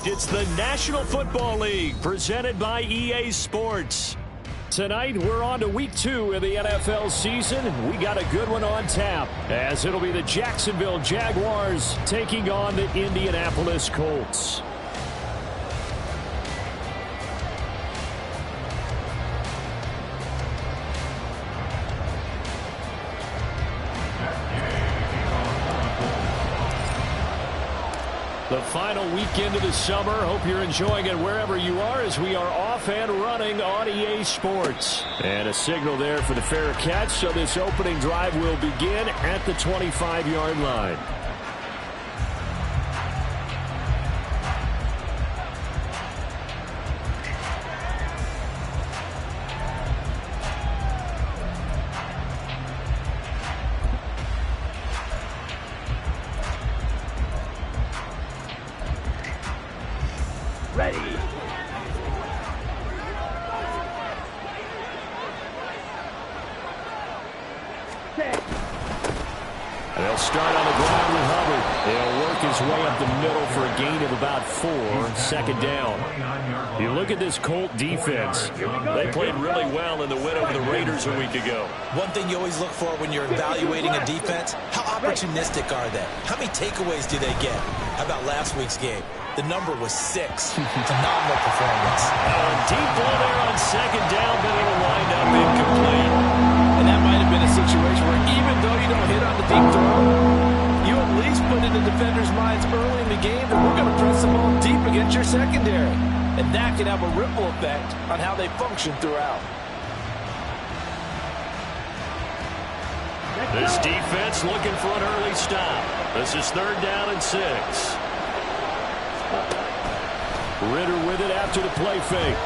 It's the National Football League presented by EA Sports. Tonight, we're on to week 2 of the NFL season. We got a good one on tap, as it'll be the Jacksonville Jaguars taking on the Indianapolis Colts. The final weekend of the summer. Hope you're enjoying it wherever you are, as we are off and running on EA Sports. And a signal there for the fair catch, so this opening drive will begin at the 25-yard line. Ready. They'll start on the ground with Hubbard. He'll work his way up the middle for a gain of about 4, second down. You look at this Colt defense. They played really well in the win over the Raiders a week ago. One thing you always look for when you're evaluating a defense, how opportunistic are they? How many takeaways do they get? How about last week's game? The number was 6. Phenomenal performance. Deep ball there on second down, but it'll wind up incomplete. And that might have been a situation where even though you don't hit on the deep throw, you at least put in the defenders' minds early in the game that we're going to press the ball deep against your secondary. And that can have a ripple effect on how they function throughout. This defense looking for an early stop. This is 3rd down and 6. Ritter with it after the play fake.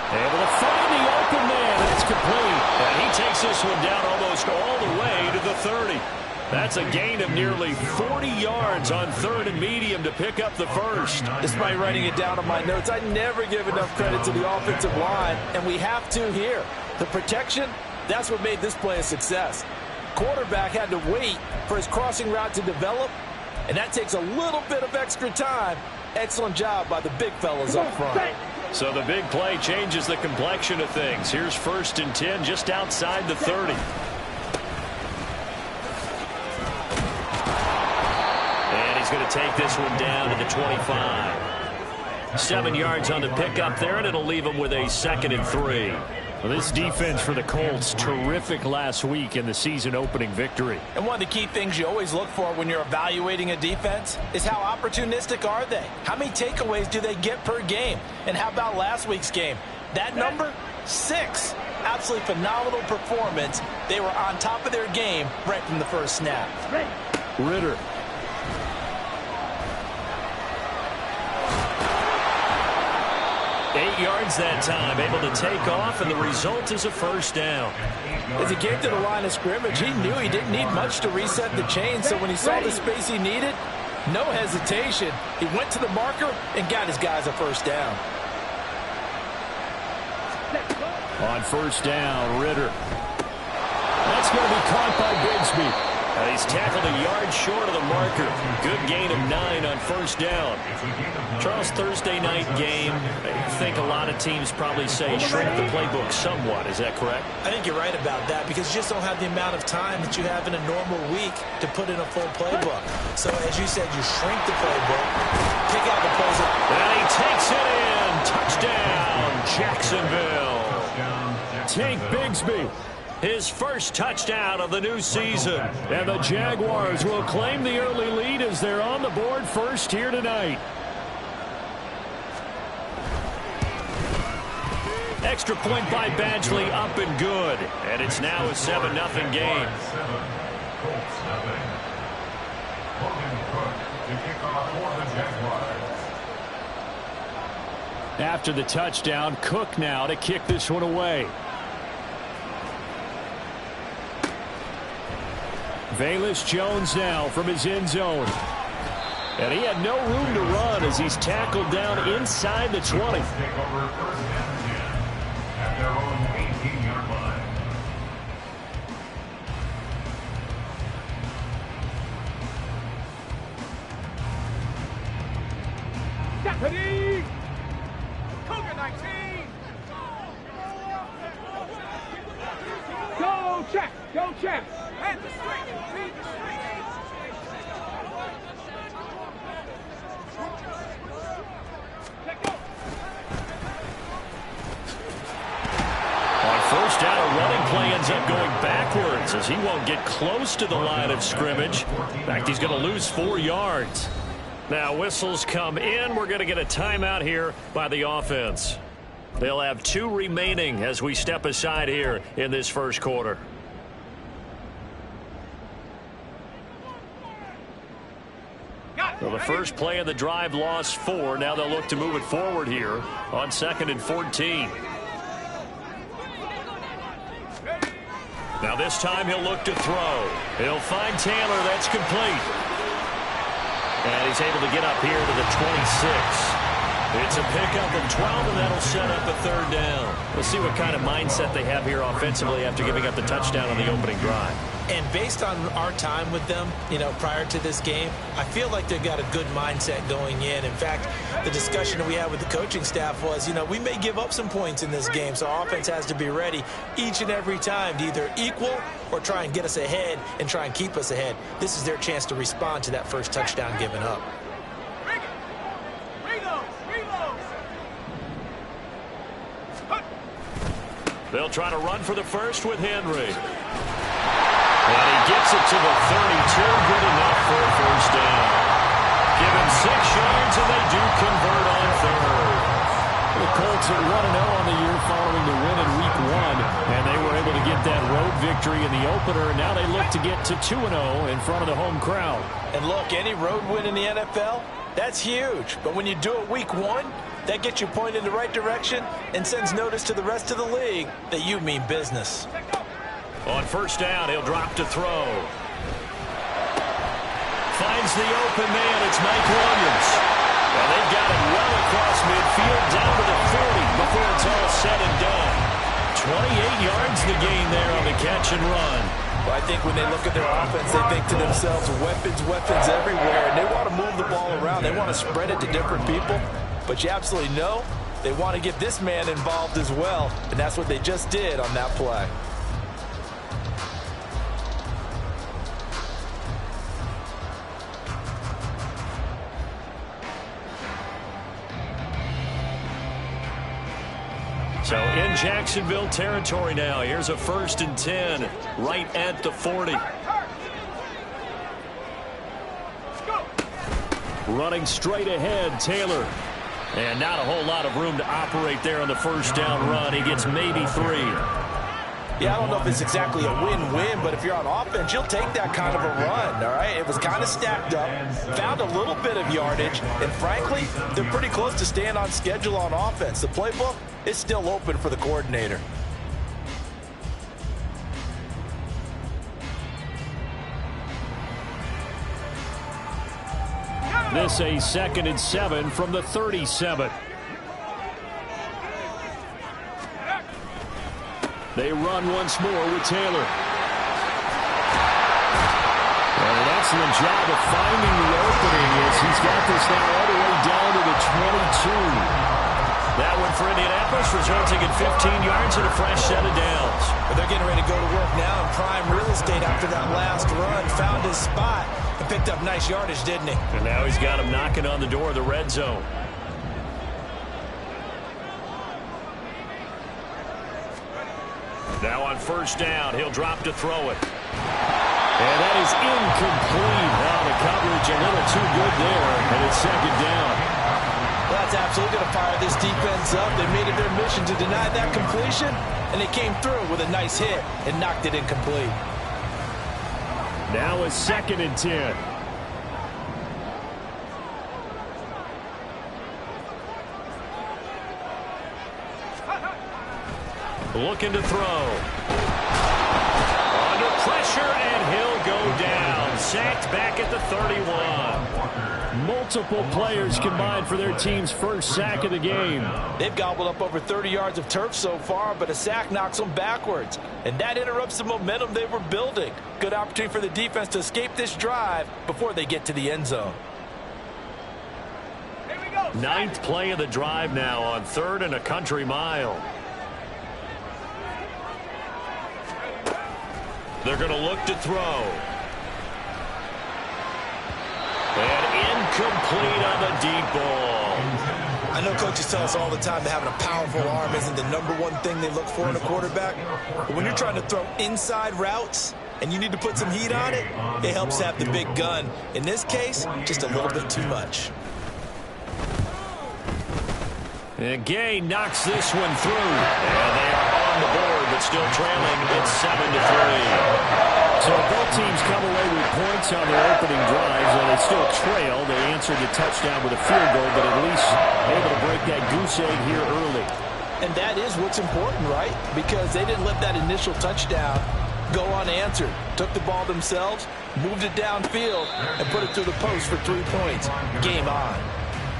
Able to find the open man, and it's complete. And he takes this one down almost all the way to the 30. That's a gain of nearly 40 yards on 3rd and medium to pick up the first. Despite writing it down on my notes, I never give enough credit to the offensive line, and we have to here. The protection, that's what made this play a success. Quarterback had to wait for his crossing route to develop, and that takes a little bit of extra time. Excellent job by the big fellas up front. So the big play changes the complexion of things. Here's 1st and 10 just outside the 30. And he's going to take this one down to the 25. 7 yards on the pickup there, and it'll leave him with a 2nd and 3. Well, this defense for the Colts, terrific last week in the season-opening victory. And one of the key things you always look for when you're evaluating a defense is how opportunistic are they? How many takeaways do they get per game? And how about last week's game? That number, 6. Absolutely phenomenal performance. They were on top of their game right from the first snap. Ritter. Eight yards that time, able to take off, and the result is a first down. As he came to the line of scrimmage, he knew he didn't need much to reset the chain, so when he saw the space he needed, no hesitation. He went to the marker and got his guys a first down. On first down, Ritter. That's going to be caught by Bigsby. He's tackled a yard short of the marker. Good gain of 9 on first down. Charles, Thursday night game, I think a lot of teams probably say shrink the playbook somewhat. Is that correct? I think you're right about that, because you just don't have the amount of time that you have in a normal week to put in a full playbook. So as you said, you shrink the playbook, pick out the plays. And he takes it in. Touchdown, Jacksonville. Tank Bigsby. His first touchdown of the new season. And the Jaguars will claim the early lead as they're on the board first here tonight. Extra point by Badgley, up and good. And it's now a 7-0 game. After the touchdown, Cook now to kick this one away. Velus Jones now from his end zone. And he had no room to run as he's tackled down inside the 20. Ready? Cougar 19. Go check. Go check. And the street. Feed the street. Let go. On first down, a running play ends up going backwards as he won't get close to the line of scrimmage. In fact, he's going to lose 4 yards. Now whistles come in. We're going to get a timeout here by the offense. They'll have 2 remaining as we step aside here in this first quarter. So the first play of the drive lost 4. Now they'll look to move it forward here on 2nd and 14. Now this time he'll look to throw. He'll find Taylor. That's complete. And he's able to get up here to the 26. It's a pickup of 12, and that'll set up a 3rd down. We'll see what kind of mindset they have here offensively after giving up the touchdown on the opening drive. And based on our time with them, prior to this game, I feel like they've got a good mindset going in. In fact, the discussion that we had with the coaching staff was, we may give up some points in this game, so our offense has to be ready each and every time to either equal or try and get us ahead and try and keep us ahead. This is their chance to respond to that first touchdown given up. They'll try to run for the first with Henry. And he gets it to the 32. Good enough for a first down. Give him 6 yards, and they do convert on 3rd. The Colts are 1-0 on the year following the win in Week 1. And they were able to get that road victory in the opener. And now they look to get to 2-0 in front of the home crowd. And look, any road win in the NFL, that's huge. But when you do it Week 1, that gets you pointed in the right direction and sends notice to the rest of the league that you mean business. On first down, he'll drop to throw. Finds the open man. It's Mike Williams. And they've got it well across midfield down to the 40 before it's all said and done. 28 yards the gain there on the catch and run. Well, I think when they look at their offense, they think to themselves, weapons everywhere. And they want to move the ball around. They want to spread it to different people. But you absolutely know they want to get this man involved as well. And that's what they just did on that play. So in Jacksonville territory now. Here's a 1st and 10 right at the 40. Running straight ahead, Taylor. And not a whole lot of room to operate there on the first down run. He gets maybe 3. Yeah, I don't know if it's exactly a win-win, but if you're on offense, you'll take that kind of a run, all right? It was kind of stacked up, found a little bit of yardage, and frankly, they're pretty close to staying on schedule on offense. The playbook is still open for the coordinator. This a 2nd and 7 from the 37. They run once more with Taylor. And an excellent job of finding the opening as he's got this now all the way down to the 22. That one for Indianapolis, resulting in 15 yards and a fresh set of downs. But they're getting ready to go to work now in prime real estate after that last run. Found his spot and picked up nice yardage, didn't he? And now he's got him knocking on the door of the red zone. Now on first down, he'll drop to throw it. And that is incomplete. Now the coverage a little too good there, and it's 2nd down. Well, that's absolutely going to fire this defense up. They made it their mission to deny that completion, and they came through with a nice hit and knocked it incomplete. Now a 2nd and 10. Looking to throw. Under pressure, and he'll go down. Sacked back at the 31. Multiple players combined for their team's first sack of the game. They've gobbled up over 30 yards of turf so far, but a sack knocks them backwards. And that interrupts the momentum they were building. Good opportunity for the defense to escape this drive before they get to the end zone. Ninth play of the drive now on 3rd and a country mile. They're going to look to throw. And incomplete on the deep ball. I know coaches tell us all the time that having a powerful arm isn't the #1 thing they look for in a quarterback. But when you're trying to throw inside routes and you need to put some heat on it, it helps have the big gun. In this case, just a little bit too much. And Gay knocks this one through. And they are on the board, but still trailing. It's 7-3. So both teams come away with points on their opening drives. While they still trail, they answered the touchdown with a field goal, but at least able to break that goose egg here early. And that is what's important, right? Because they didn't let that initial touchdown go unanswered. Took the ball themselves, moved it downfield, and put it through the post for 3 points. Game on.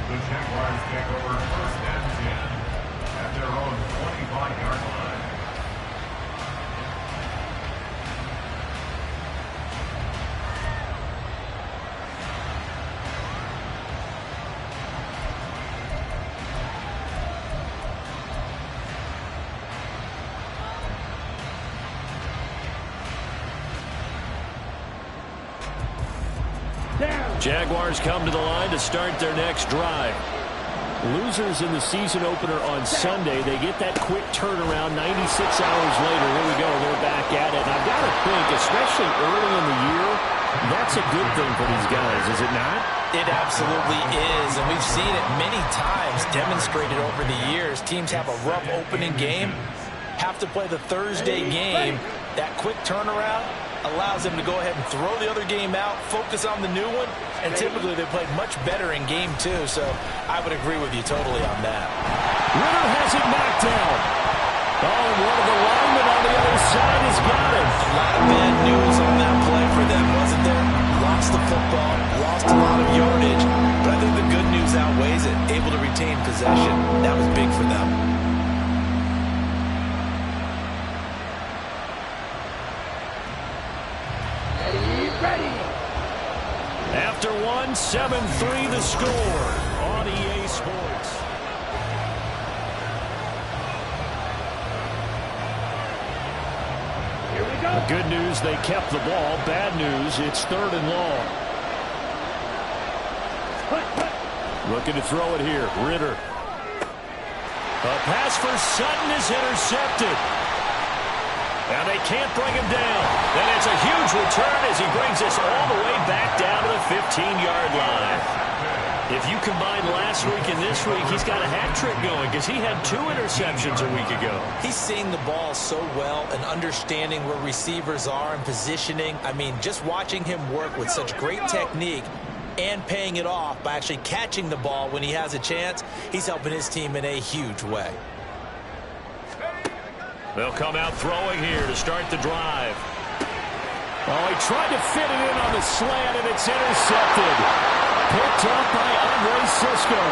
The Jaguars take over 1st and 10 at their own 25-yard line. Jaguars come to the line to start their next drive. Losers in the season opener on Sunday. They get that quick turnaround 96 hours later. Here we go. They're back at it. And I've got to think, especially early in the year, that's a good thing for these guys, is it not? It absolutely is, and we've seen it many times demonstrated over the years. Teams have a rough opening game, have to play the Thursday game. That quick turnaround allows them to go ahead and throw the other game out, focus on the new one, and typically they play much better in game 2, so I would agree with you totally on that. Ritter has it knocked down. Oh, one of the linemen on the other side has got it. A lot of bad news on that play for them, wasn't there? Lost the football, lost a lot of yardage, but I think the good news outweighs it. Able to retain possession. That was big for them. After 7-3 the score on EA Sports. Here we go. The good news, they kept the ball. Bad news, it's 3rd and long. Looking to throw it here. Ritter. A pass for Sutton is intercepted. Now they can't bring him down. And it's a huge return as he brings us all the way back down to the 15-yard line. If you combine last week and this week, he's got a hat trick going because he had 2 interceptions a week ago. He's seeing the ball so well and understanding where receivers are and positioning. I mean, just watching him work with such great technique and paying it off by actually catching the ball when he has a chance, he's helping his team in a huge way. They'll come out throwing here to start the drive. Oh, he tried to fit it in on the slant, and it's intercepted. Picked up by Andre Cisco.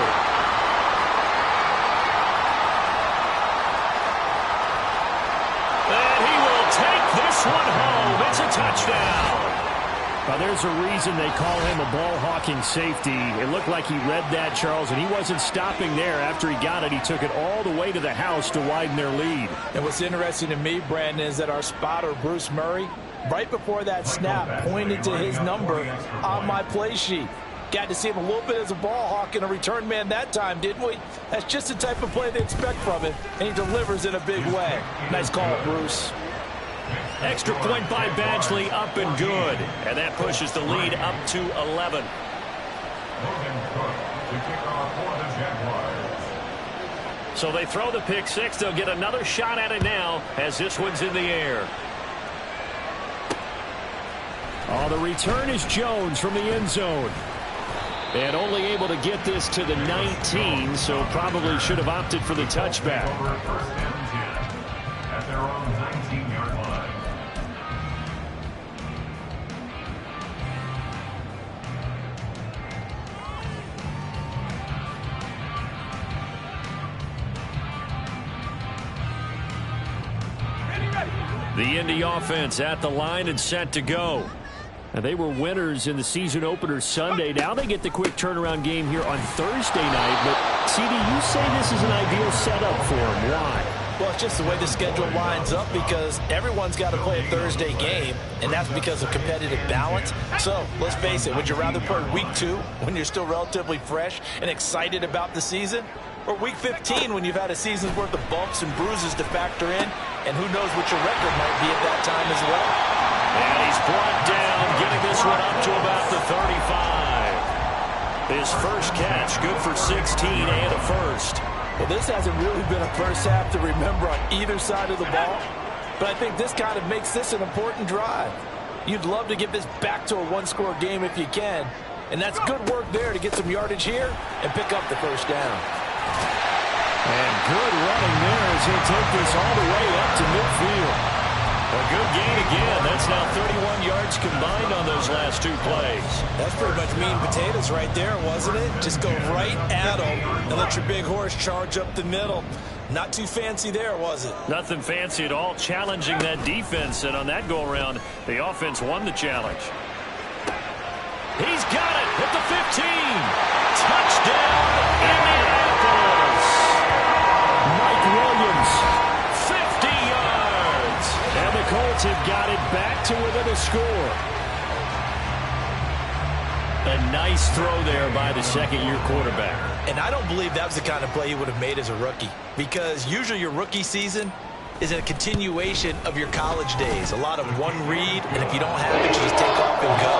And he will take this one home. It's a touchdown. Now, there's a reason they call him a ball-hawking safety. It looked like he read that, Charles, and he wasn't stopping there. After he got it, he took it all the way to the house to widen their lead. And what's interesting to me, Brandon, is that our spotter, Bruce Murray, right before that snap, pointed to his number on my play sheet. Got to see him a little bit as a ball hawk and a return man that time, didn't we? That's just the type of play they expect from him, and he delivers in a big way. Nice call, Bruce. Extra point by Badgley, up and good. And that pushes the lead up to 11. So they throw the pick six. They'll get another shot at it now as this one's in the air. Oh, the return is Jones from the end zone. And only able to get this to the 19, so probably should have opted for the touchback. At their own 19-yard line. The Indy offense at the line and set to go. Now, they were winners in the season opener Sunday. Now they get the quick turnaround game here on Thursday night. But, CD, you say this is an ideal setup for them. Why? Well, it's just the way the schedule lines up because everyone's got to play a Thursday game, and that's because of competitive balance. So, let's face it, would you rather play week 2 when you're still relatively fresh and excited about the season? Or week 15 when you've had a season's worth of bumps and bruises to factor in, and who knows what your record might be at that time as well? And he's brought down, getting this one up to about the 35. His first catch, good for 16 and a first. Well, this hasn't really been a first half to remember on either side of the ball, but I think this kind of makes this an important drive. You'd love to get this back to a one-score game if you can, and that's good work there to get some yardage here and pick up the first down. And good running there as he'll take this all the way up to midfield. A good gain again. That's now 31 yards combined on those last 2 plays. That's pretty much meat and potatoes right there, wasn't it? Just go right at them and let your big horse charge up the middle. Not too fancy there, was it? Nothing fancy at all, challenging that defense. And on that go-around, the offense won the challenge. He's got it at the 15. Touchdown, Indianapolis. Mike Williams, 50 yards. And the Colts have got it back to within a score. A nice throw there by the second-year quarterback. And I don't believe that was the kind of play he would have made as a rookie, because usually your rookie season is a continuation of your college days. A lot of one read, and if you don't have it, you just take off and go.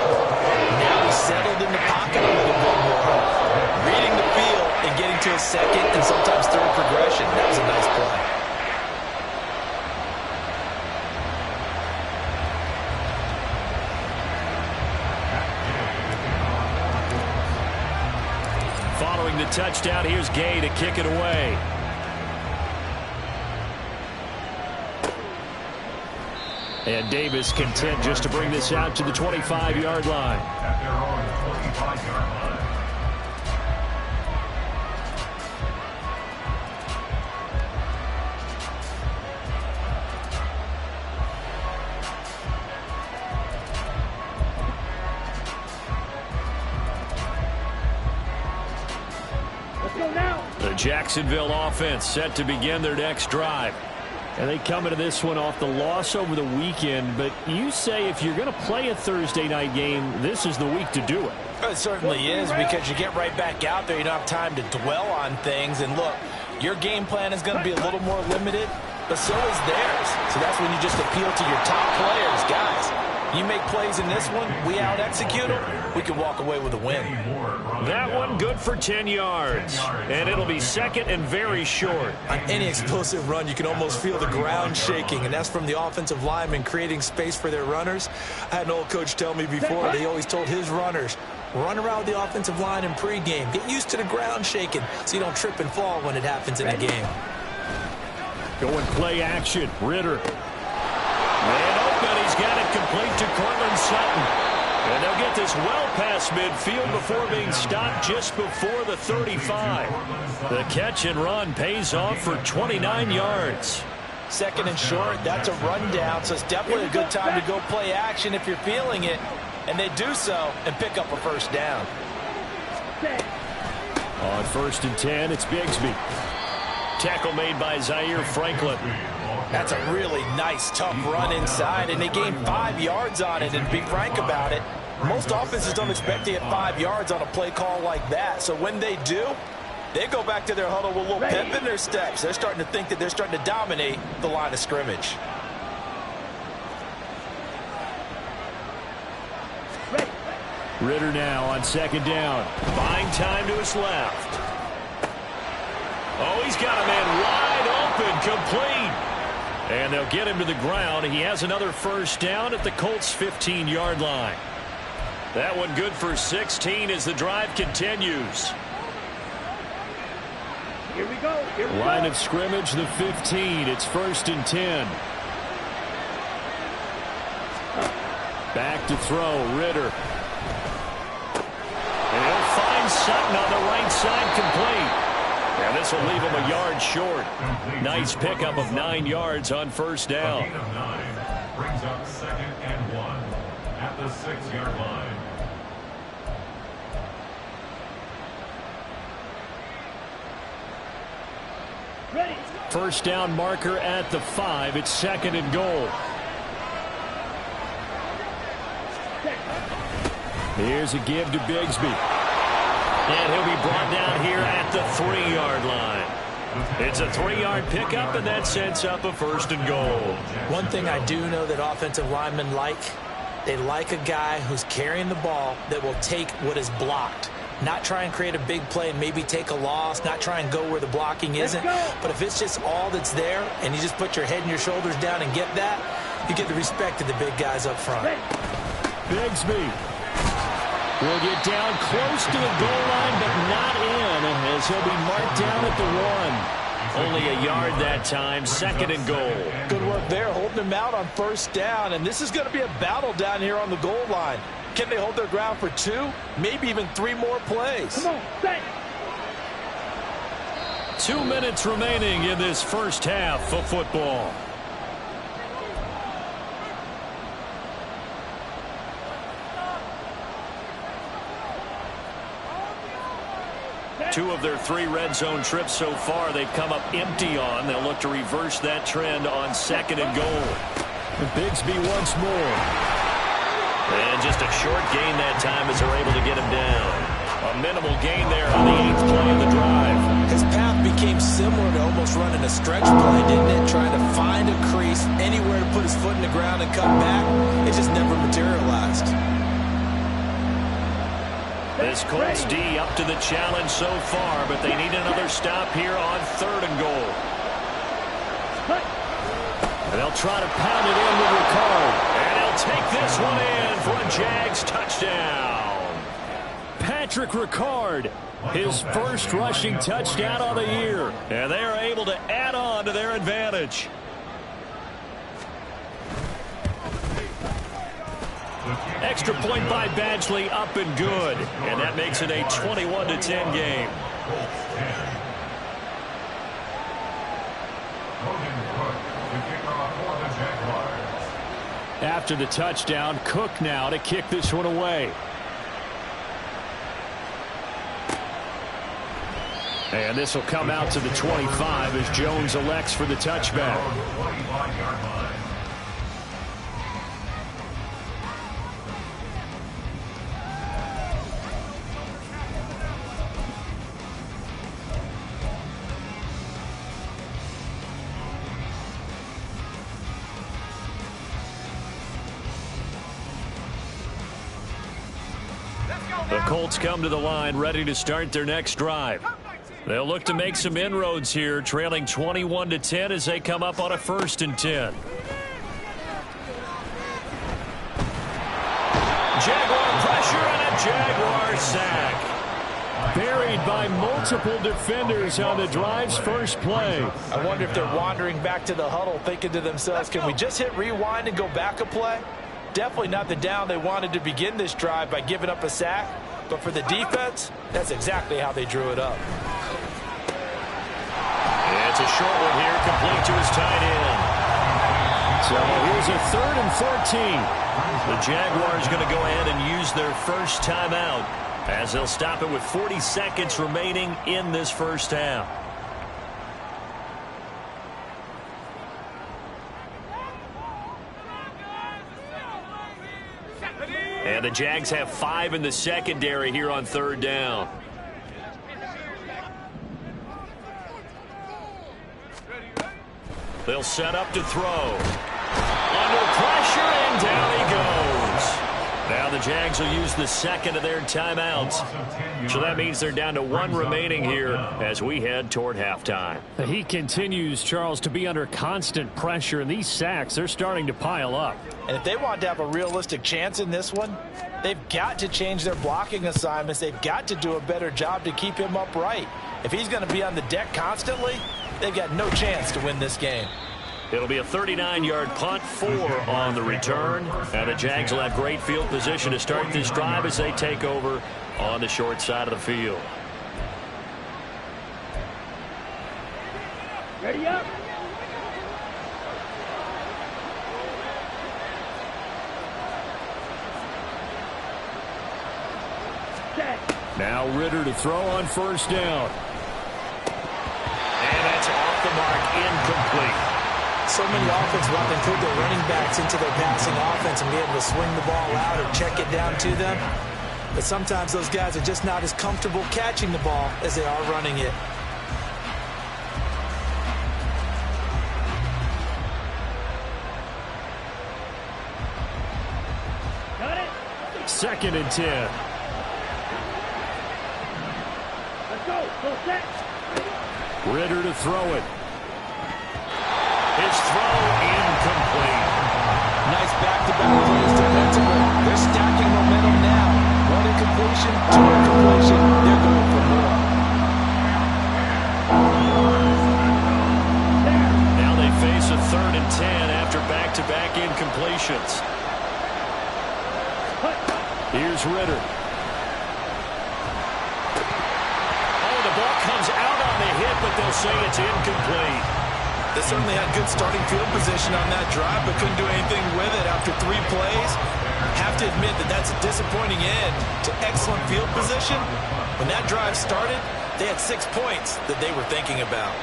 Now he's settled in the pocket a little bit more, reading the field and getting to a second and sometimes third progression. That was a nice play. Following the touchdown, here's Gay to kick it away. And Davis content just to bring this out to the 25-yard line. At their own 25-yard line. The Jacksonville offense set to begin their next drive. And they come into this one off the loss over the weekend. But you say if you're going to play a Thursday night game, this is the week to do it. It certainly is, because you get right back out there. You don't have time to dwell on things. And look, your game plan is going to be a little more limited, but so is theirs. So that's when you just appeal to your top players. Guys, you make plays in this one, we out-execute them, we can walk away with a win. That one good for 10 yards. And it'll be second and very short. On any explosive run, you can almost feel the ground shaking, and that's from the offensive linemen creating space for their runners. I had an old coach tell me before, that he always told his runners, run around with the offensive line in pregame. Get used to the ground shaking so you don't trip and fall when it happens in the game. Going play action. Ritter. And open. He's got it complete to Cortland Sutton. And they'll get this well past midfield before being stopped just before the 35. The catch and run pays off for 29 yards. Second and short, that's a rundown, so it's definitely a good time to go play action if you're feeling it. And they do so and pick up a first down. On 1st and 10, it's Bigsby. Tackle made by Zaire Franklin. That's a really nice, tough run inside, and they gained 5 yards on it. And to be frank about it, most offenses don't expect to get 5 yards on a play call like that. So when they do, they go back to their huddle with a little pep in their steps. They're starting to think that they're starting to dominate the line of scrimmage. Ritter now on 2nd down. Buying time to his left. Oh, he's got a man wide open, complete. And they'll get him to the ground. He has another first down at the Colts' 15-yard line. That one good for 16 as the drive continues. Here we go. Line of scrimmage, the 15. It's 1st and 10. Back to throw, Ritter. And he'll find Sutton on the right side, complete. And this will leave him a yard short. Nice pickup of 9 yards on 1st down. Brings up 2nd and 1. at the 6-yard line. First down marker at the 5. It's 2nd and goal. Here's a give to Bigsby. And he'll be brought down here at the 3-yard line. It's a 3-yard pickup, and that sets up a 1st and goal. One thing I do know that offensive linemen like, they like a guy who's carrying the ball that will take what is blocked. Not try and create a big play and maybe take a loss, not try and go where the blocking isn't. But if it's just all that's there and you just put your head and your shoulders down and get that, you get the respect of the big guys up front. Bigsby will get down close to the goal line, but not in, as he'll be marked down at the 1. Only a yard that time, 2nd and goal. Good work there, holding him out on 1st down, and this is going to be a battle down here on the goal line. Can they hold their ground for 2, maybe even 3 more plays? Come on, stay. 2 minutes remaining in this first half of football. Two of their 3 red zone trips so far they've come up empty on. They'll look to reverse that trend on 2nd and goal. And Bigsby once more. And just a short gain that time as they're able to get him down. A minimal gain there on the 8th play of the drive. His path became similar to almost running a stretch play, didn't it? Trying to find a crease, anywhere to put his foot in the ground and come back. It just never materialized. This Colts D up to the challenge so far, but they need another stop here on 3rd and goal. And they'll try to pound it in with Ricard. And he'll take this one in for a Jags touchdown. Patrick Ricard, his first rushing touchdown of the year. And they are able to add on to their advantage. Extra point by Badgley, up and good. And that makes it a 21-10 game. After the touchdown, Cook now to kick this one away. And this will come out to the 25 as Jones elects for the touchback. The Colts come to the line ready to start their next drive. They'll look to make some inroads here, trailing 21-10 as they come up on a 1st and 10. Jaguar pressure and a Jaguar sack. Buried by multiple defenders on the drive's first play. I wonder if they're wandering back to the huddle thinking to themselves, can we just hit rewind and go back a play? Definitely not the down they wanted to begin this drive by giving up a sack. But for the defense, that's exactly how they drew it up. It's a short one here, complete to his tight end. So here's a 3rd and 14. The Jaguars going to go ahead and use their first timeout as they'll stop it with 40 seconds remaining in this first half. And the Jags have 5 in the secondary here on 3rd down. They'll set up to throw. Under pressure, and down he goes. Now the Jags will use the 2nd of their timeouts. So that means they're down to 1 remaining here as we head toward halftime. He continues, Charles, to be under constant pressure, and these sacks, they're starting to pile up. And if they want to have a realistic chance in this one, they've got to change their blocking assignments. They've got to do a better job to keep him upright. If he's going to be on the deck constantly, they've got no chance to win this game. It'll be a 39-yard punt, 4 on the return. And the Jags will have great field position to start this drive as they take over on the short side of the field. Ready up. Now Ritter to throw on first down. And that's off the mark, incomplete. So many offenses want to include their running backs into their passing offense and be able to swing the ball out or check it down to them. But sometimes those guys are just not as comfortable catching the ball as they are running it. Got it. 2nd and 10. Let's go. Go set. Ritter to throw it. His throw incomplete. Nice back-to-back plays defensively. They're stacking momentum now. 1 incompletion, 2 incompletion. They're going for more. Now they face a 3rd and 10 after back-to-back incompletions. Here's Ritter. Oh, the ball comes out on the hit, but they'll say it's incomplete. They certainly had good starting field position on that drive, but couldn't do anything with it after 3 plays. Have to admit that that's a disappointing end to excellent field position. When that drive started, they had 6 points that they were thinking about.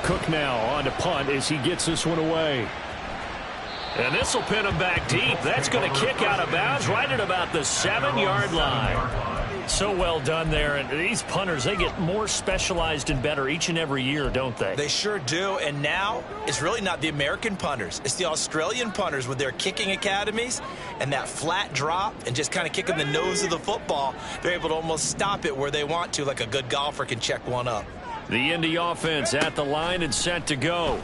Cook now on to punt as he gets this one away. And this will pin him back deep. That's going to kick out of bounds right at about the 7-yard line. So well done there. And these punters, they get more specialized and better each and every year, don't they? They sure do. And now it's really not the American punters. It's the Australian punters with their kicking academies and that flat drop and just kind of kicking the nose of the football. They're able to almost stop it where they want to, like a good golfer can check one up. The Indy offense at the line and set to go.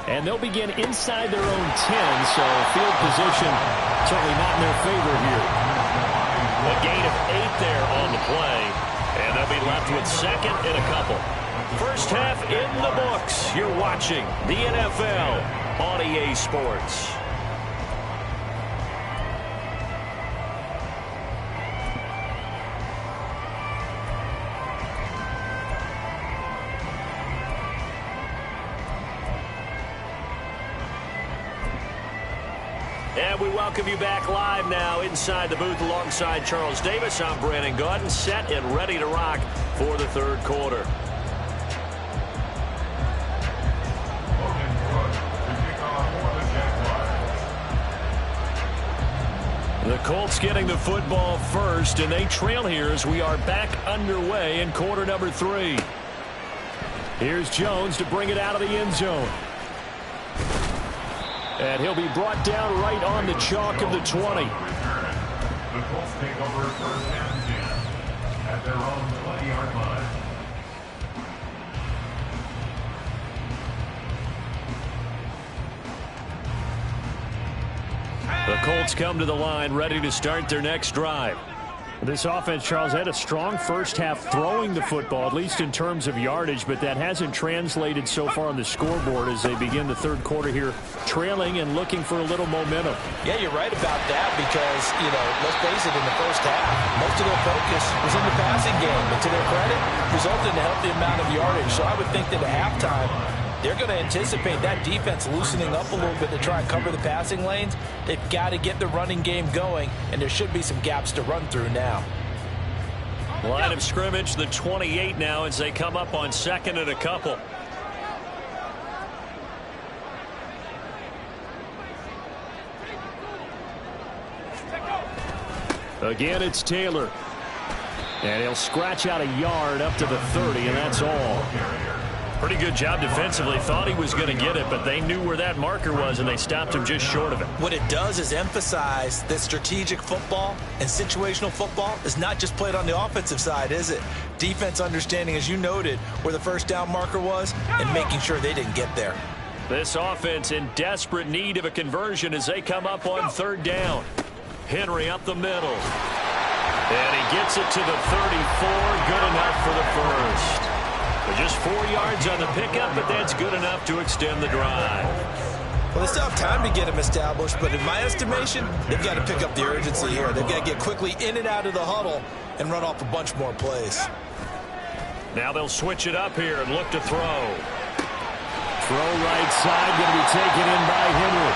And they'll begin inside their own 10, so field position certainly not in their favor here. A gain of 8 there on the play, and they'll be left with 2nd and a couple. First half in the books. You're watching the NFL on EA Sports. And we welcome you back live now inside the booth alongside Charles Davis. I'm Brandon Gaudin, set and ready to rock for the 3rd quarter. The Colts getting the football first, and they trail here as we are back underway in quarter number 3. Here's Jones to bring it out of the end zone. And he'll be brought down right on the chalk of the 20. The Colts take over 1st and 10 at their own 20-yard line. The Colts come to the line ready to start their next drive. This offense, Charles, had a strong first half throwing the football, at least in terms of yardage, but that hasn't translated so far on the scoreboard as they begin the 3rd quarter here, trailing and looking for a little momentum. Yeah, you're right about that because, let's face it, in the first half, most of their focus was in the passing game, but to their credit, resulted in a healthy amount of yardage. So I would think that at halftime, they're going to anticipate that defense loosening up a little bit to try and cover the passing lanes. They've got to get the running game going, and there should be some gaps to run through now. Line of scrimmage, the 28 now as they come up on 2nd and a couple. Again, it's Taylor. And he'll scratch out a yard up to the 30, and that's all. Pretty good job defensively. Thought he was going to get it, but they knew where that marker was, and they stopped him just short of it. What it does is emphasize that strategic football and situational football is not just played on the offensive side, is it? Defense understanding, as you noted, where the first down marker was and making sure they didn't get there. This offense in desperate need of a conversion as they come up on 3rd down. Henry up the middle. And he gets it to the 34. Good enough for the first. Just 4 yards on the pickup, but that's good enough to extend the drive. Well, they still have time to get him established, but in my estimation, they've got to pick up the urgency here. They've got to get quickly in and out of the huddle and run off a bunch more plays. Now they'll switch it up here and look to throw. Throw right side, going to be taken in by Henry.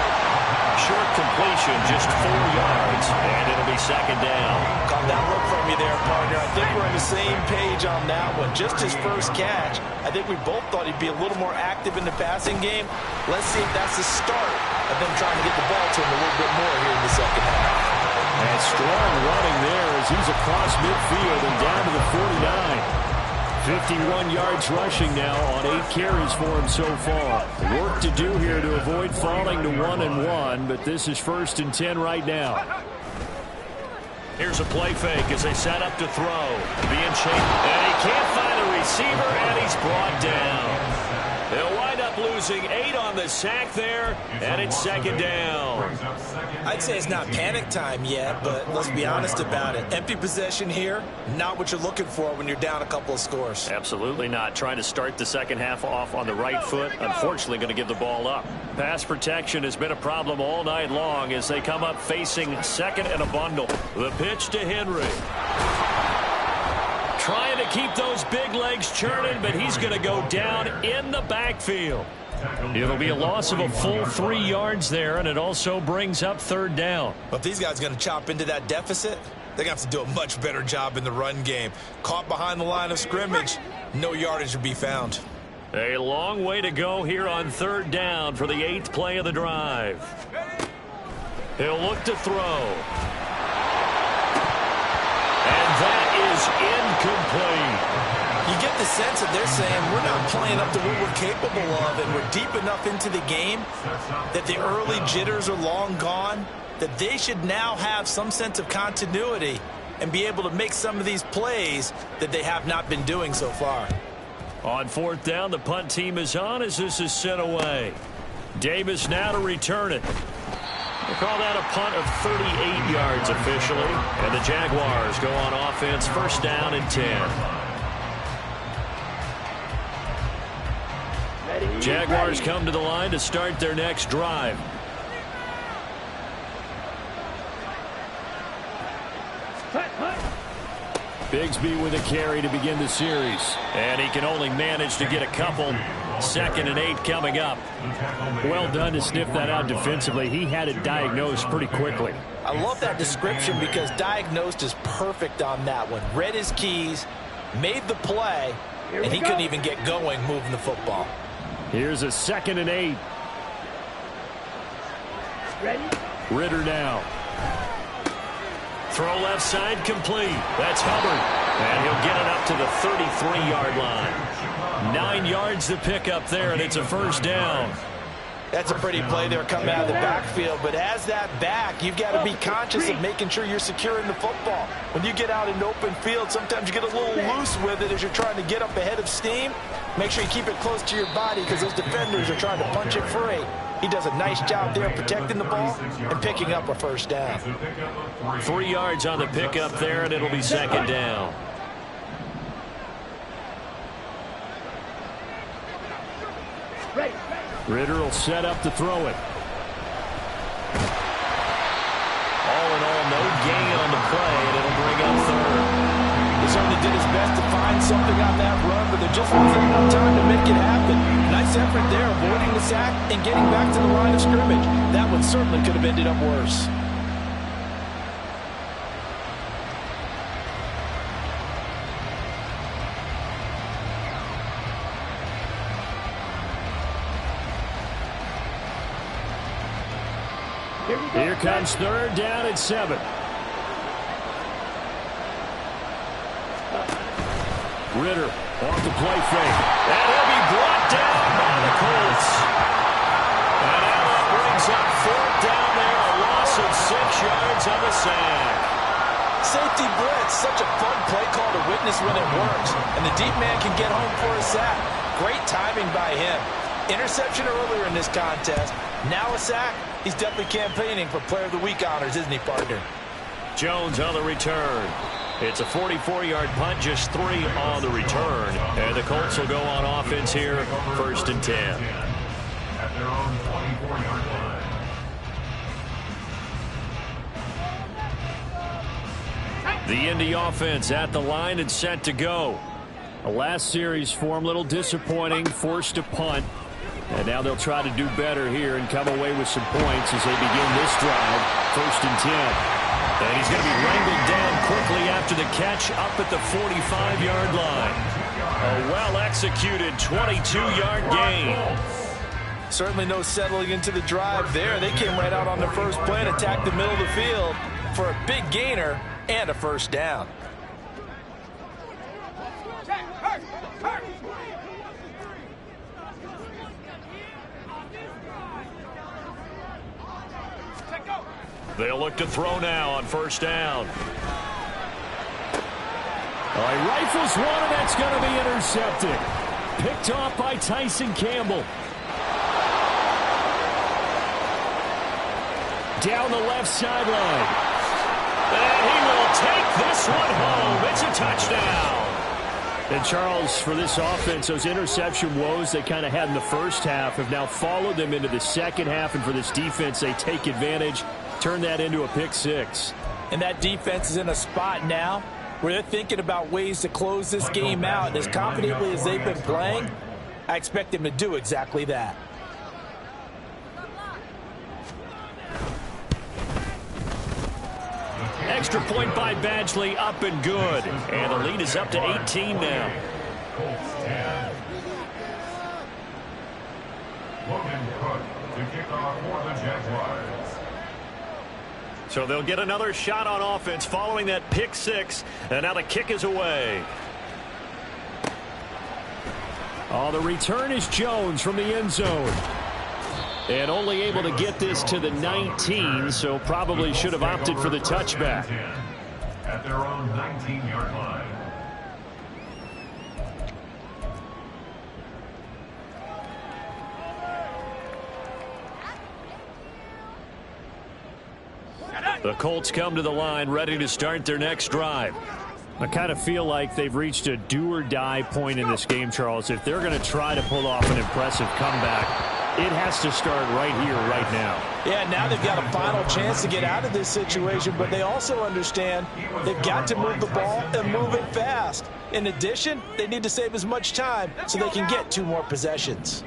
short completion, just 4 yards, and it'll be second down. Caught that look from you there, partner. I think we're on the same page on that one. Just his first catch. I think we both thought he'd be a little more active in the passing game. Let's see if that's the start of them trying to get the ball to him a little bit more here in the second half. And strong running there as he's across midfield and down to the 49. 51 yards rushing now on 8 carries for him so far. Work to do here to avoid falling to 1-1, but this is 1st and 10 right now. Here's a play fake as they set up to throw. Being chased, and he can't find a receiver, and he's brought down. They'll wind up losing 8 on the sack there, and it's second down. I'd say it's not panic time yet, but let's be honest about it. Empty possession here, not what you're looking for when you're down a couple of scores. Absolutely not. Trying to start the second half off on the right foot. Unfortunately, going to give the ball up. Pass protection has been a problem all night long as they come up facing second and a bundle. The pitch to Henry. Trying to keep those big legs churning, but he's going to go down in the backfield. It'll be a loss of a full 3 yards there, and it also brings up third down. But if these guys are going to chop into that deficit, they're going to have to do a much better job in the run game. Caught behind the line of scrimmage, no yardage would be found. A long way to go here on third down for the 8th play of the drive. He'll look to throw. And that is incomplete. You get the sense that they're saying we're not playing up to what we're capable of, and we're deep enough into the game that the early jitters are long gone, that they should now have some sense of continuity and be able to make some of these plays that they have not been doing so far. On 4th down, the punt team is on as this is sent away. Davis now to return it. We'll call that a punt of 38 yards officially. And the Jaguars go on offense, 1st down and 10. Jaguars come to the line to start their next drive. Bigsby with a carry to begin the series. And he can only manage to get a couple. 2nd and 8 coming up. Well done to sniff that out defensively. He had it diagnosed pretty quickly. I love that description because diagnosed is perfect on that one. Read his keys, made the play, and he couldn't even get going moving the football. Here's a 2nd and 8. Ready? Ritter now. Throw left side complete. That's Hubbard. And he'll get it up to the 33-yard line. 9 yards to pick up there, and it's a 1st down. That's a pretty play there coming out of the backfield, but as that back, you've got to be conscious of making sure you're securing the football. When you get out in open field, sometimes you get a little loose with it as you're trying to get up ahead of steam. Make sure you keep it close to your body because those defenders are trying to punch it free. He does a nice job there protecting the ball and picking up a 1st down. 3 yards on the pickup there, and it'll be 2nd down. Ritter will set up to throw it. All in all, no gain on the play, and it'll bring up 3rd. He certainly did his best to find something on that run, but there just wasn't enough time to make it happen. Nice effort there, avoiding the sack and getting back to the line of scrimmage. That one certainly could have ended up worse. Here comes 3rd down at 7. Ritter off the play fake. And he'll be brought down by the Colts. And that brings up 4th down there, a loss of 6 yards on the sack. Safety blitz, such a fun play call to witness when it works. And the deep man can get home for a sack. Great timing by him. Interception earlier in this contest. Now a sack. He's definitely campaigning for Player of the Week honors, isn't he, partner? Jones on the return. It's a 44-yard punt, just 3 on the return. And the Colts will go on offense here, 1st and 10. At their own 24-yard line. The Indy offense at the line and set to go. The last series for him, a little disappointing, forced to punt. And now they'll try to do better here and come away with some points as they begin this drive. 1st and 10. And he's going to be wrangled down quickly after the catch up at the 45-yard line. A well-executed 22-yard gain. Certainly no settling into the drive there. They came right out on the first play and attacked the middle of the field for a big gainer and a 1st down. They'll look to throw now on 1st down. All right, rifles one, and that's going to be intercepted. Picked off by Tyson Campbell. Down the left sideline. And he will take this one home. It's a touchdown. And Charles, for this offense, those interception woes they kind of had in the first half have now followed them into the second half. And for this defense, they take advantage, turn that into a pick six. And that defense is in a spot now where they're thinking about ways to close this game out. And as confidently as they've been playing, I expect them to do exactly that. Extra point by Badgley, up and good. And the lead is up to 18 now. Colts 10. Logan Cook to kick off for the Jaguars. So they'll get another shot on offense following that pick six. And now the kick is away. Oh, the return is Jones from the end zone. And only able to get this to the 19, so probably should have opted for the touchback. At their own 19-yard line. The Colts come to the line ready to start their next drive. I kind of feel like they've reached a do-or-die point in this game, Charles. If they're going to try to pull off an impressive comeback, it has to start right here, right now. Yeah, now they've got a final chance to get out of this situation, but they also understand they've got to move the ball and move it fast. In addition, they need to save as much time so they can get 2 more possessions.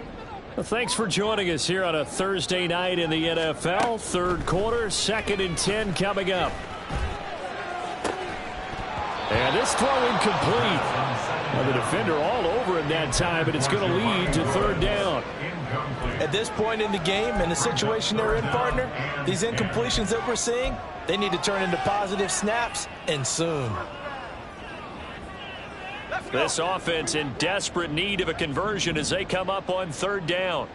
Well, thanks for joining us here on a Thursday night in the NFL. Third quarter, 2nd and 10 coming up. And this throw incomplete. Well, the defender all over him that time, but it's going to lead to 3rd down. At this point in the game and the situation they're in, partner, these incompletions that we're seeing, they need to turn into positive snaps, and soon. This offense in desperate need of a conversion as they come up on 3rd down.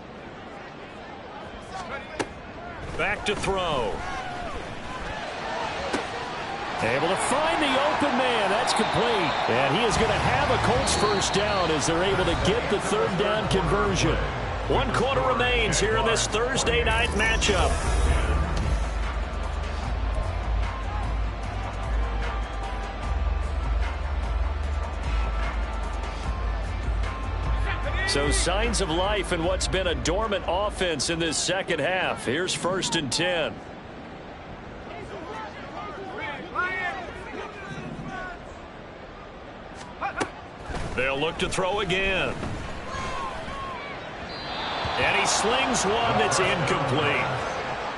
Back to throw. Able to find the open man. That's complete. And he is going to have a Colts 1st down as they're able to get the 3rd down conversion. 1 quarter remains here in this Thursday night matchup. So signs of life in what's been a dormant offense in this second half. Here's 1st and 10. They'll look to throw again. And he slings one that's incomplete.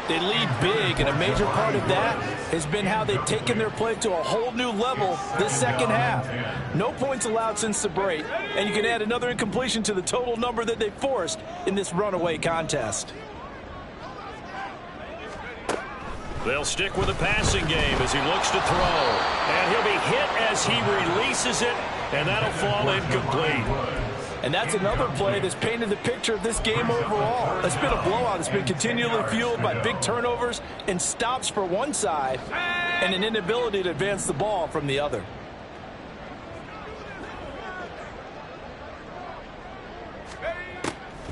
They lead big, and a major part of that has been how they've taken their play to a whole new level this second half. No points allowed since the break, and you can add another incompletion to the total number that they forced in this runaway contest. They'll stick with the passing game as he looks to throw. And he'll be hit as he releases it, and that'll fall incomplete. And that's another play that's painted the picture of this game overall. It's been a blowout. It's been continually fueled by big turnovers and stops for one side and an inability to advance the ball from the other.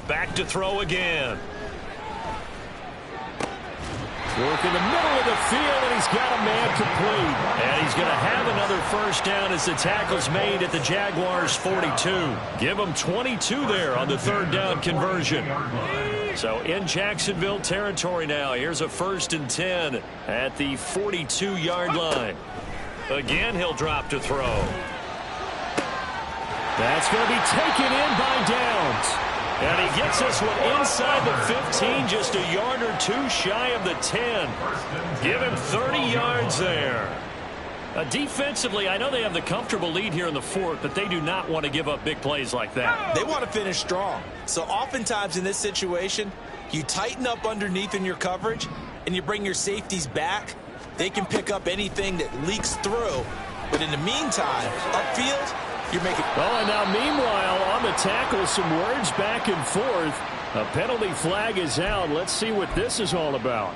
Back to throw again. Work in the middle of the field, and he's got a man complete. And he's going to have another 1st down as the tackle's made at the Jaguars' 42. Give them 22 there on the 3rd down conversion. So in Jacksonville territory now. Here's a 1st and 10 at the 42-yard line. Again, he'll drop to throw. That's going to be taken in by Downs. And he gets this one inside the 15, just a yard or two shy of the 10. Give him 30 yards there. Defensively, I know they have the comfortable lead here in the fourth, but they do not want to give up big plays like that. They want to finish strong. So oftentimes in this situation, you tighten up underneath in your coverage, and you bring your safeties back. They can pick up anything that leaks through. But in the meantime, upfield, you're making... Oh, and now meanwhile, on the tackle, some words back and forth. A penalty flag is out. Let's see what this is all about.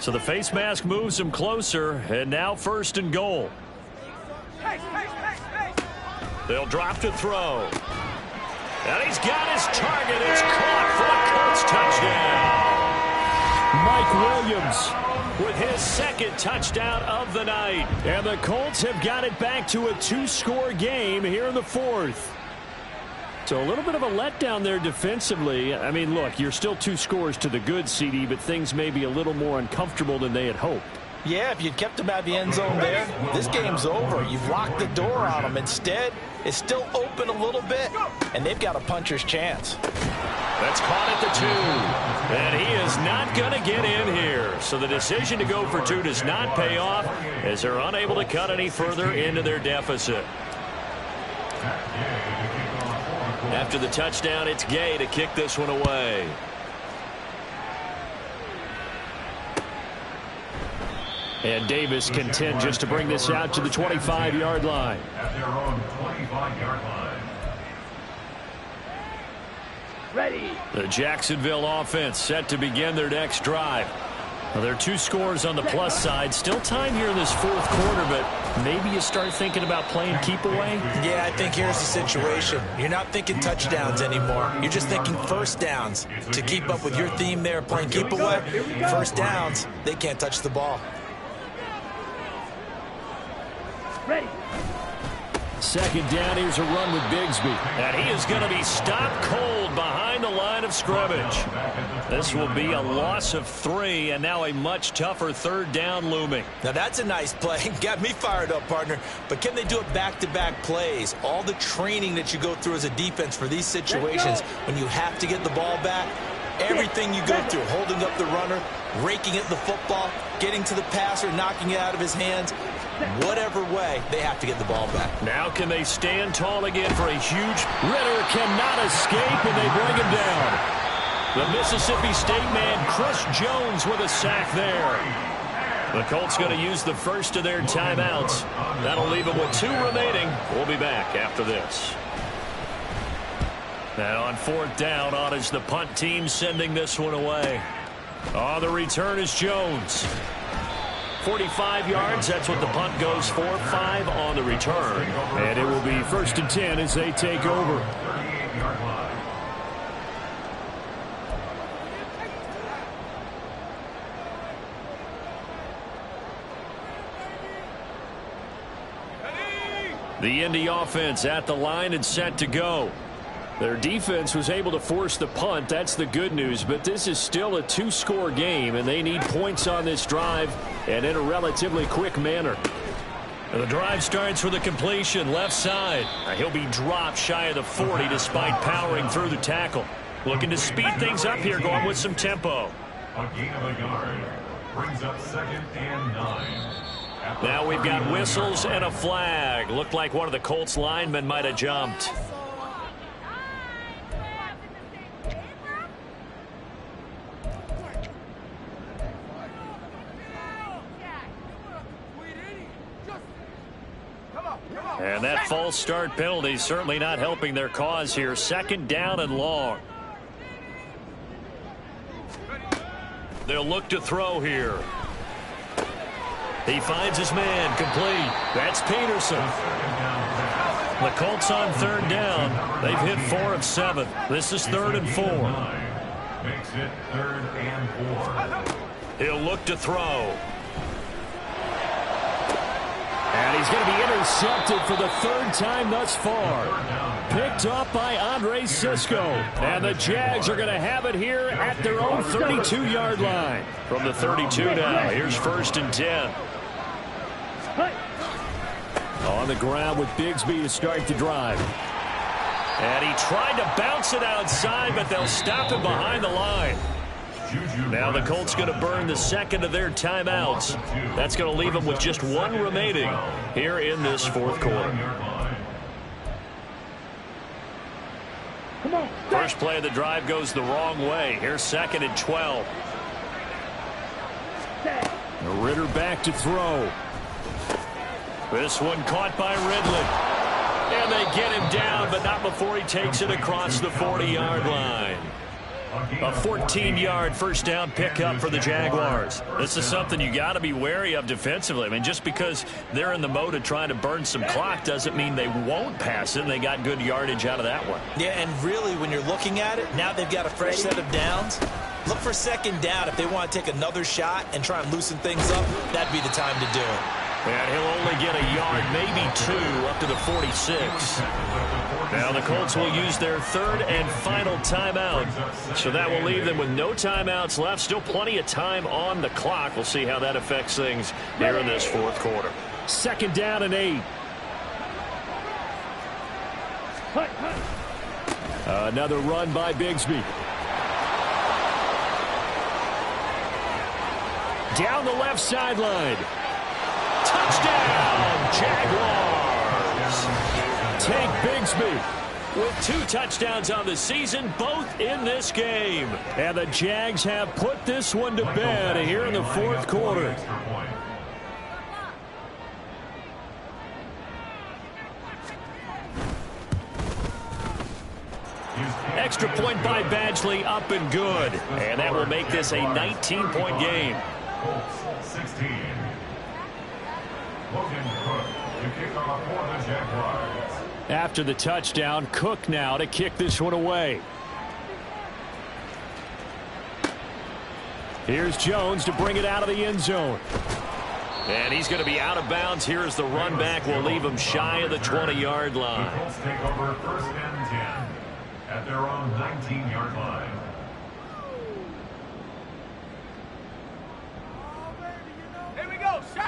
So the face mask moves him closer, and now first and goal. They'll drop to throw. And he's got his target. It's caught for a Colts touchdown. Mike Williams with his second touchdown of the night. And the Colts have got it back to a 2-score game here in the fourth. So a little bit of a letdown there defensively. I mean, look, you're still 2 scores to the good, CD, but things may be a little more uncomfortable than they had hoped. Yeah, if you'd kept him out of the end zone there, this game's over. You've locked the door on him. Instead, it's still open a little bit, and they've got a puncher's chance. That's caught at the 2. And he is not going to get in here. So the decision to go for 2 does not pay off as they're unable to cut any further into their deficit. After the touchdown, it's Gay to kick this one away. And Davis content just to bring this out to the 25-yard line. At their own 25-yard line. Ready. The Jacksonville offense set to begin their next drive. Well, there are 2 scores on the plus side. Still time here in this fourth quarter, but maybe you start thinking about playing keep away? Yeah, I think here's the situation. You're not thinking touchdowns anymore. You're just thinking first downs. To keep up with your theme there, playing keep away, first downs, they can't touch the ball. Ready. Second down, here's a run with Bigsby. And he is going to be stopped cold behind the line of scrimmage. This will be a loss of 3, and now a much tougher third down looming. Now that's a nice play. Got me fired up, partner. But can they do it back-to-back plays? All the training that you go through as a defense for these situations, when you have to get the ball back, everything you go through, holding up the runner, raking at the football, getting to the passer, knocking it out of his hands, whatever way, they have to get the ball back. Now can they stand tall again for a huge... Ritter cannot escape, and they bring him down. The Mississippi State man, Chris Jones, with a sack there. The Colts going to use the first of their timeouts. That'll leave them with 2 remaining. We'll be back after this. Now on fourth down, on is the punt team sending this one away. On the return is Jones. 45 yards, that's what the punt goes for. 5 on the return. And it will be first and 10 as they take over. The Indy offense at the line and set to go. Their defense was able to force the punt. That's the good news. But this is still a 2-score game, and they need points on this drive and in a relatively quick manner. And the drive starts with a completion left side. He'll be dropped shy of the 40 despite powering through the tackle. Looking to speed things up here, going with some tempo. A gain of a yard brings up 2nd and 9. Now we've got whistles and a flag. Looked like one of the Colts linemen might have jumped. And that false start penalty certainly not helping their cause here. 2nd down and long. They'll look to throw here. He finds his man, complete. That's Peterson. The Colts on 3rd down. They've hit 4 of 7. This is 3rd and 4. Makes it 3rd and 4. He'll look to throw. And he's going to be intercepted for the 3rd time thus far. Picked up by Andre Sisco. And the Jags are going to have it here at their own 32-yard line. From the 32 now, here's 1st and 10. on the ground with Bigsby to start the drive. And he tried to bounce it outside, but they'll stop him behind the line. Now the Colts going to burn the second of their timeouts. That's going to leave them with just one remaining here in this fourth quarter. First play of the drive goes the wrong way. Here's 2nd and 12. Ritter back to throw. This one caught by Ridley. And they get him down, but not before he takes it across the 40-yard line. A 14-yard first down pickup for the Jaguars. This is something you got to be wary of defensively. I mean, just because they're in the mode of trying to burn some clock doesn't mean they won't pass it. And they got good yardage out of that one. Yeah, and really, when you're looking at it, now they've got a fresh set of downs. Look for 2nd down. If they want to take another shot and try and loosen things up, that'd be the time to do it. And he'll only get a yard, maybe 2, up to the 46. Now the Colts will use their 3rd and final timeout. So that will leave them with no timeouts left. Still plenty of time on the clock. We'll see how that affects things here in this fourth quarter. 2nd down and 8. Another run by Bigsby. Down the left sideline. Touchdown, Jaguars. Take Bigsby with 2 touchdowns on the season, both in this game. And the Jags have put this one to bed here in the fourth quarter. Extra point by Badgley, up and good. And that will make this a 19-point game. 16. After the touchdown, Cook now to kick this one away. Here's Jones to bring it out of the end zone. And he's going to be out of bounds here as the run back will leave him shy of the 20-yard line. The Colts take over 1st and 10 at their own 19-yard line.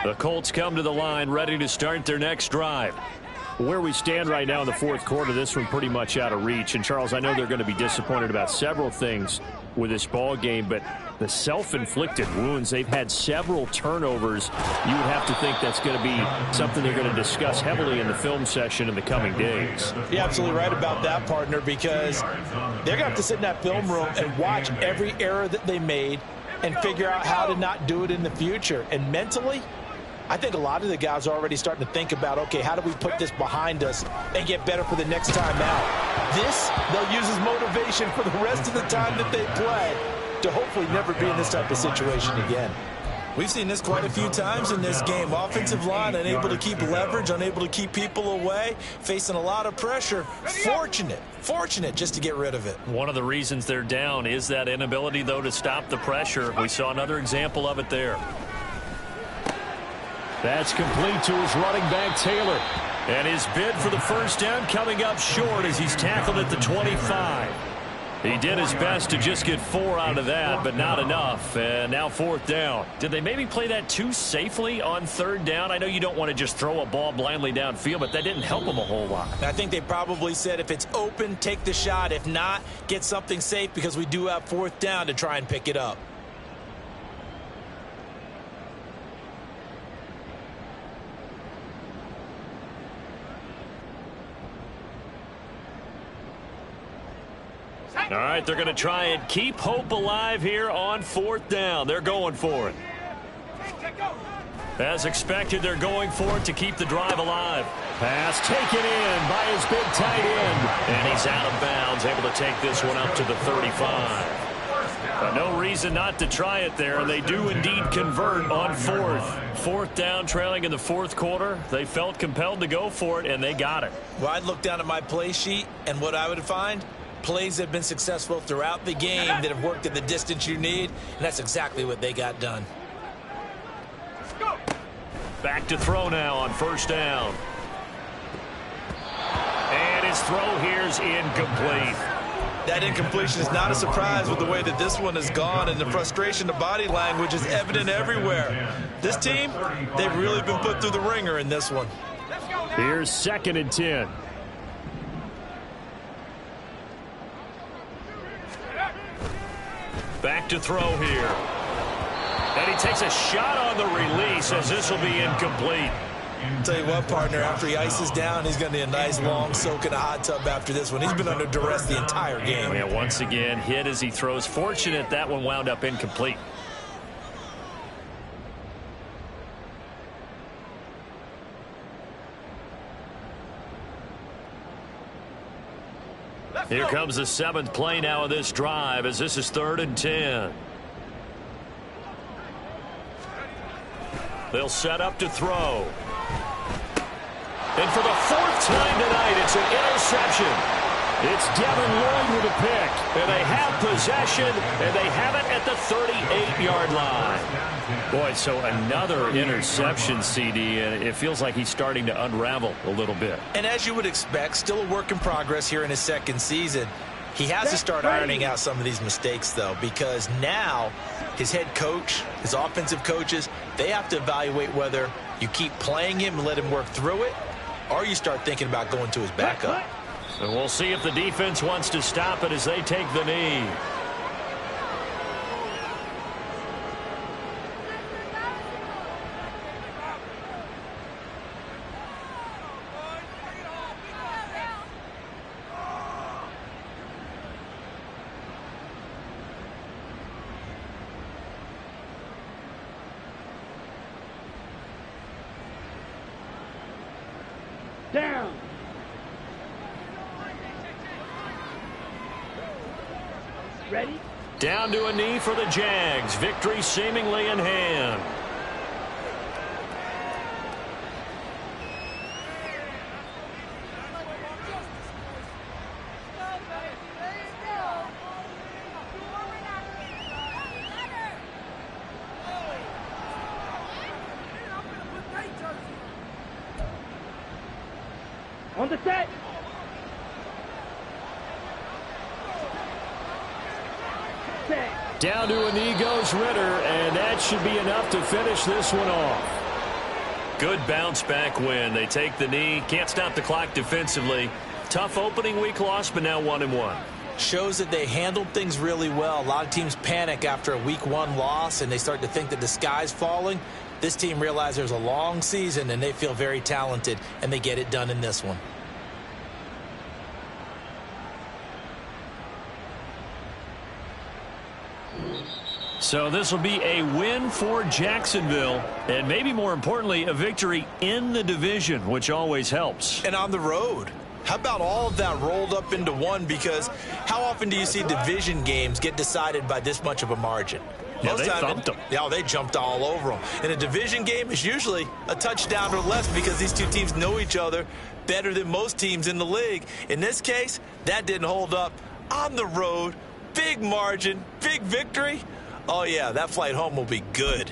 The Colts come to the line ready to start their next drive. Where we stand right now in the fourth quarter, this one pretty much out of reach. And, Charles, I know they're going to be disappointed about several things with this ball game, but the self-inflicted wounds, they've had several turnovers. You would have to think that's going to be something they're going to discuss heavily in the film session in the coming days. You're absolutely right about that, partner, because they're going to have to sit in that film room and watch every error that they made and figure out how to not do it in the future. And mentally, I think a lot of the guys are already starting to think about, okay, how do we put this behind us and get better for the next time out? This, they'll use as motivation for the rest of the time that they play to hopefully never be in this type of situation again. We've seen this quite a few times in this game. Offensive line unable to keep leverage, unable to keep people away, facing a lot of pressure. Fortunate just to get rid of it. One of the reasons they're down is that inability, though, to stop the pressure. We saw another example of it there. That's complete to his running back, Taylor. And his bid for the first down coming up short as he's tackled at the 25. He did his best to just get 4 out of that, but not enough. And now 4th down. Did they maybe play that too safely on 3rd down? I know you don't want to just throw a ball blindly downfield, but that didn't help them a whole lot. I think they probably said if it's open, take the shot. If not, get something safe because we do have 4th down to try and pick it up. All right, they're going to try and keep hope alive here on 4th down. They're going for it. As expected, they're going for it to keep the drive alive. Pass taken in by his big tight end. And he's out of bounds, able to take this one up to the 35. No reason not to try it there. They do indeed convert on 4th. 4th down, trailing in the fourth quarter. They felt compelled to go for it, and they got it. Well, I'd look down at my play sheet, and what I would find, plays have been successful throughout the game that have worked at the distance you need, and that's exactly what they got done. Back to throw now on 1st down. And his throw here's incomplete. That incompletion is not a surprise with the way that this one has gone, and the frustration, the body language is evident everywhere. This team, they've really been put through the ringer in this one. Here's 2nd and 10. Back to throw here. And he takes a shot on the release as this will be incomplete. Tell you what, partner, after he ices down, he's going to need a nice long soak in a hot tub after this one. He's been under duress the entire game. Yeah, once again, hit as he throws. Fortunate that one wound up incomplete. Here comes the 7th play now of this drive as this is 3rd and 10. They'll set up to throw. And for the 4th time tonight, it's an interception. It's Devin Lloyd with a pick. And they have possession, and they have it at the 38-yard line. Boy, so another interception, CD, and it feels like he's starting to unravel a little bit. And as you would expect, still a work in progress here in his 2nd season. He has to start ironing out some of these mistakes, though, because now his head coach, his offensive coaches, they have to evaluate whether you keep playing him and let him work through it, or you start thinking about going to his backup. And we'll see if the defense wants to stop it as they take the knee. Down. Ready? Down to a knee for the Jags. Victory seemingly in hand. On the set. Down to a knee goes Ritter, and that should be enough to finish this one off. Good bounce back win. They take the knee. Can't stop the clock defensively. Tough opening week loss, but now 1-1. Shows that they handled things really well. A lot of teams panic after a week 1 loss, and they start to think that the sky's falling. This team realizes there's a long season, and they feel very talented, and they get it done in this one. So this will be a win for Jacksonville, and maybe more importantly, a victory in the division, which always helps. And on the road. How about all of that rolled up into one? Because how often do you see division games get decided by this much of a margin? Yeah, they thumped them. Yeah, they jumped all over them. In a division game, it's usually a touchdown or less because these two teams know each other better than most teams in the league. In this case, that didn't hold up. On the road, big margin, big victory. Oh, yeah, that flight home will be good.